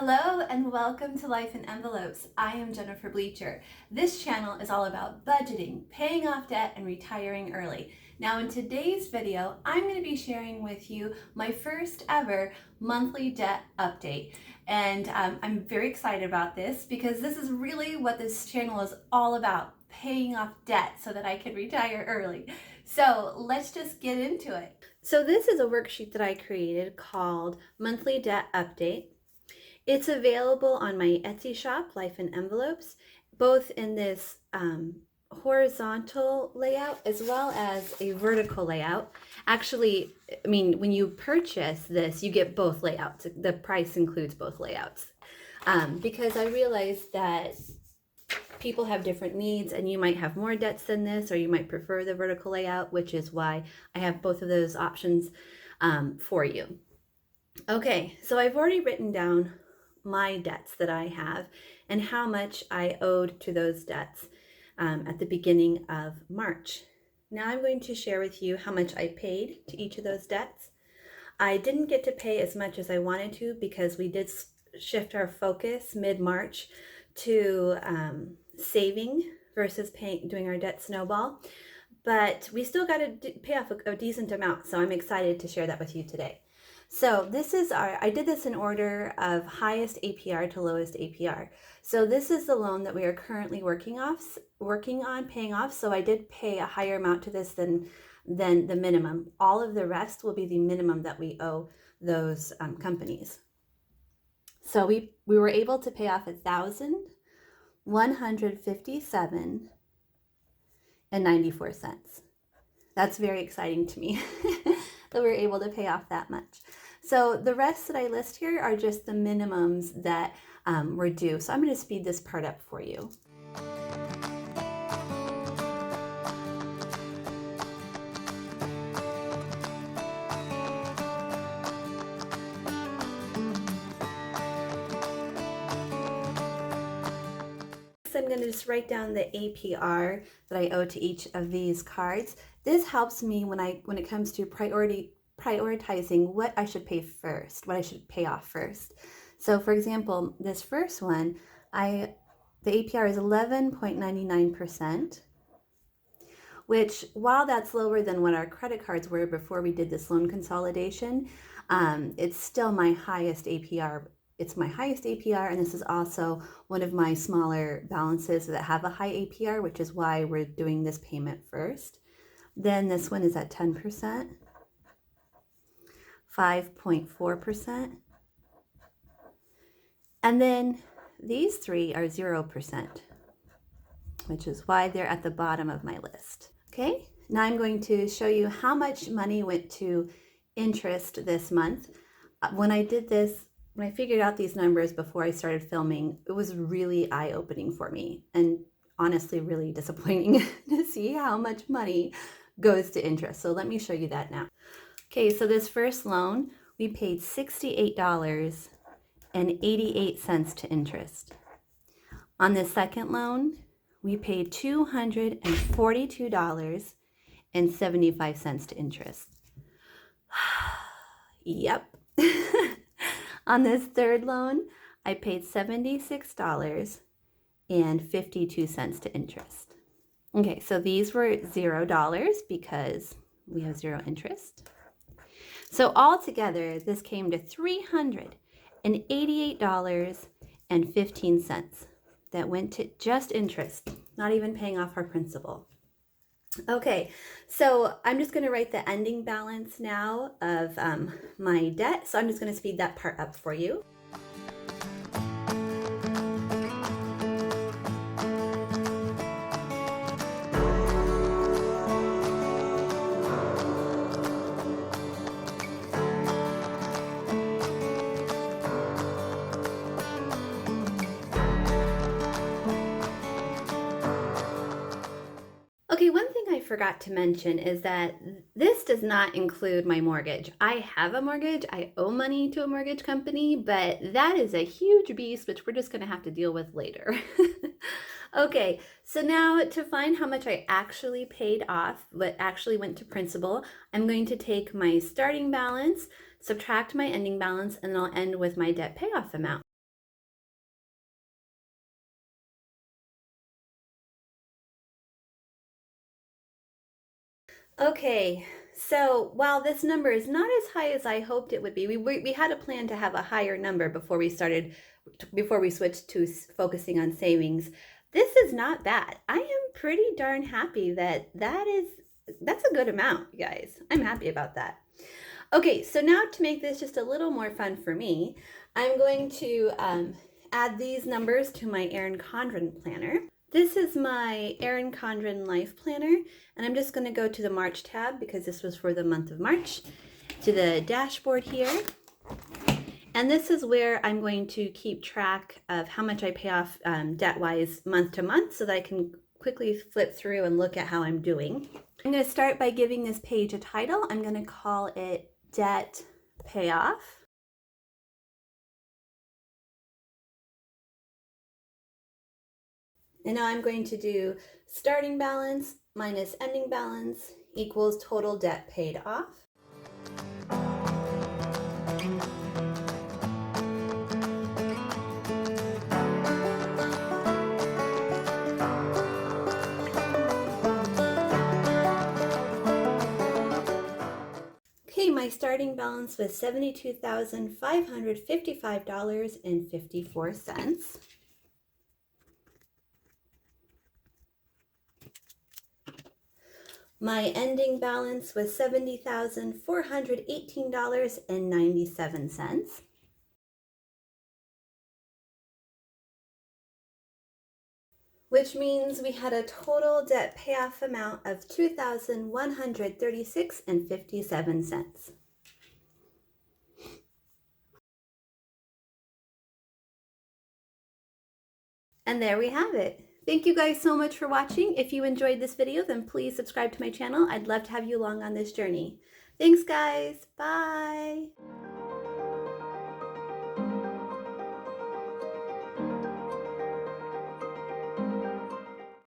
Hello and welcome to Life in Envelopes. I am Jennifer Bleacher. This channel is all about budgeting, paying off debt, and retiring early. Now in today's video, I'm going to be sharing with you my first ever monthly debt update. And I'm very excited about this because this is really what this channel is all about, paying off debt so that I can retire early. So let's just get into it. So this is a worksheet that I created called Monthly Debt Update. It's available on my Etsy shop, Life in Envelopes, both in this horizontal layout as well as a vertical layout. Actually, I mean, when you purchase this, you get both layouts. The price includes both layouts because I realized that people have different needs and you might have more debts than this, or you might prefer the vertical layout, which is why I have both of those options for you. Okay, so I've already written down my debts that I have and how much I owed to those debts at the beginning of March. Now I'm going to share with you how much I paid to each of those debts. I didn't get to pay as much as I wanted to because we did shift our focus mid-March to saving versus doing our debt snowball, but we still got to pay off a decent amount, so I'm excited to share that with you today. So this is I did this in order of highest APR to lowest APR. So this is the loan that we are currently working on paying off. So I did pay a higher amount to this than the minimum. All of the rest will be the minimum that we owe those companies. So we were able to pay off $1,157.94. That's very exciting to me that we're able to pay off that much. So the rest that I list here are just the minimums that were due. So I'm going to speed this part up for you. I'm going to just write down the APR that I owe to each of these cards. This helps me when it comes to prioritizing what I should pay first, what I should pay off first. So for example, this first one, the APR is 11.99%, which while that's lower than what our credit cards were before we did this loan consolidation, it's still my highest APR. It's my highest APR, and this is also one of my smaller balances that have a high APR, which is why we're doing this payment first. Then this one is at 10%, 5.4%, and then these three are 0%, which is why they're at the bottom of my list. Okay, now I'm going to show you how much money went to interest this month. When I figured out these numbers before I started filming, it was really eye-opening for me and honestly really disappointing to see how much money goes to interest. So let me show you that now. Okay, so this first loan, we paid $68.88 to interest. On the second loan, we paid $242.75 to interest. Yep. On this third loan, I paid $76.52 to interest. Okay, so these were $0 because we have zero interest. So altogether, this came to $388.15 that went to just interest, not even paying off our principal. Okay, so I'm just going to write the ending balance now of my debt. So I'm just going to speed that part up for you. Okay, one thing I forgot to mention is that this does not include my mortgage. I have a mortgage, I owe money to a mortgage company, but that is a huge beast, which we're just gonna have to deal with later. Okay, so now to find how much I actually paid off, what actually went to principal, I'm going to take my starting balance, subtract my ending balance, and I'll end with my debt payoff amount. Okay, so while this number is not as high as I hoped it would be, we had a plan to have a higher number before we switched to focusing on savings. This is not bad. I am pretty darn happy that's a good amount, you guys. I'm happy about that. Okay, so now to make this just a little more fun for me, I'm going to add these numbers to my Erin Condren planner. This is my Erin Condren Life Planner, and I'm just going to go to the March tab because this was for the month of March, to the dashboard here. And this is where I'm going to keep track of how much I pay off debt-wise month to month so that I can quickly flip through and look at how I'm doing. I'm going to start by giving this page a title. I'm going to call it Debt Payoff. And now I'm going to do starting balance minus ending balance equals total debt paid off. Okay, my starting balance was $72,555.54. My ending balance was $70,418.97. Which means we had a total debt payoff amount of $2,136.57. And there we have it. Thank you guys so much for watching. If you enjoyed this video, then please subscribe to my channel. I'd love to have you along on this journey. Thanks, guys. Bye.